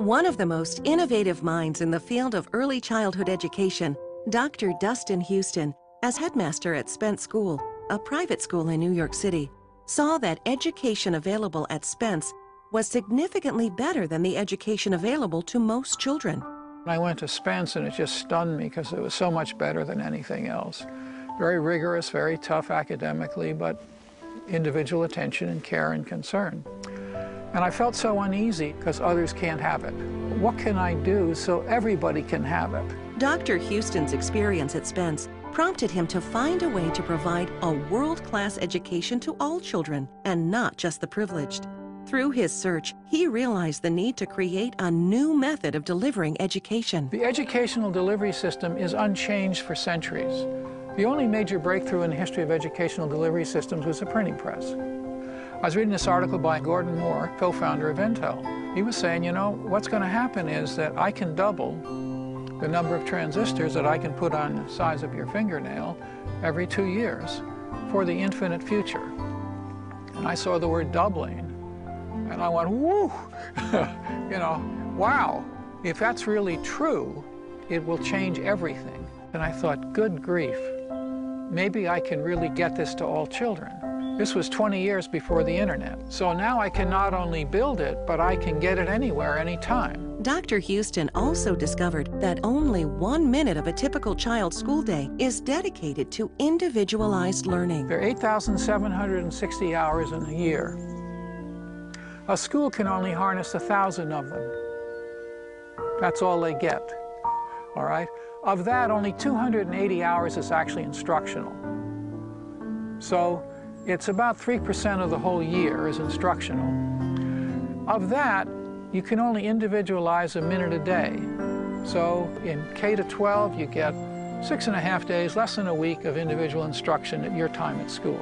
One of the most innovative minds in the field of early childhood education, Dr. Dustin Heuston, as headmaster at Spence School, a private school in New York City, saw that education available at Spence was significantly better than the education available to most children. I went to Spence and it just stunned me because it was so much better than anything else. Very rigorous, very tough academically, but individual attention and care and concern. And I felt so uneasy because others can't have it. What can I do so everybody can have it? Dr. Heuston's experience at Spence prompted him to find a way to provide a world-class education to all children and not just the privileged. Through his search, he realized the need to create a new method of delivering education. The educational delivery system is unchanged for centuries. The only major breakthrough in the history of educational delivery systems was the printing press. I was reading this article by Gordon Moore, co-founder of Intel. He was saying, you know, what's going to happen is that I can double the number of transistors that I can put on the size of your fingernail every 2 years for the infinite future. And I saw the word doubling, and I went, whoo, you know, wow. If that's really true, it will change everything. And I thought, good grief, maybe I can really get this to all children. This was 20 years before the internet. So now I can not only build it, but I can get it anywhere, anytime. Dr. Heuston also discovered that only 1 minute of a typical child's school day is dedicated to individualized learning. There are 8,760 hours in a year. A school can only harness 1,000 of them. That's all they get, all right? Of that, only 280 hours is actually instructional. So it's about 3% of the whole year is instructional. Of that, you can only individualize a minute a day. So in K to 12, you get 6.5 days, less than a week of individual instruction at your time at school.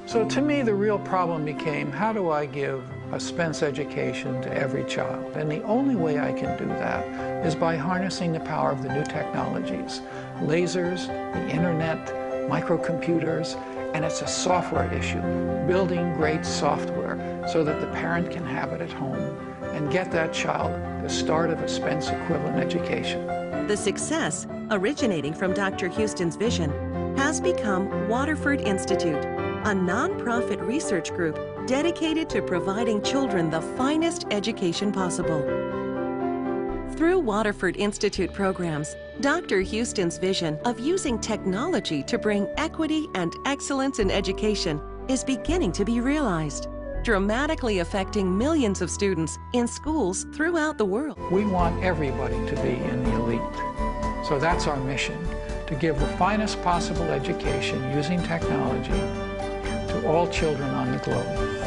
So to me, the real problem became, how do I give a Spence education to every child? And the only way I can do that is by harnessing the power of the new technologies, lasers, the internet, microcomputers, and it's a software issue, building great software so that the parent can have it at home and get that child the start of a Spence equivalent education. The success, originating from Dr. Heuston's vision, has become Waterford Institute, a nonprofit research group dedicated to providing children the finest education possible. Through Waterford Institute programs, Dr. Heuston's vision of using technology to bring equity and excellence in education is beginning to be realized, dramatically affecting millions of students in schools throughout the world. We want everybody to be in the elite. So that's our mission, to give the finest possible education using technology to all children on the globe.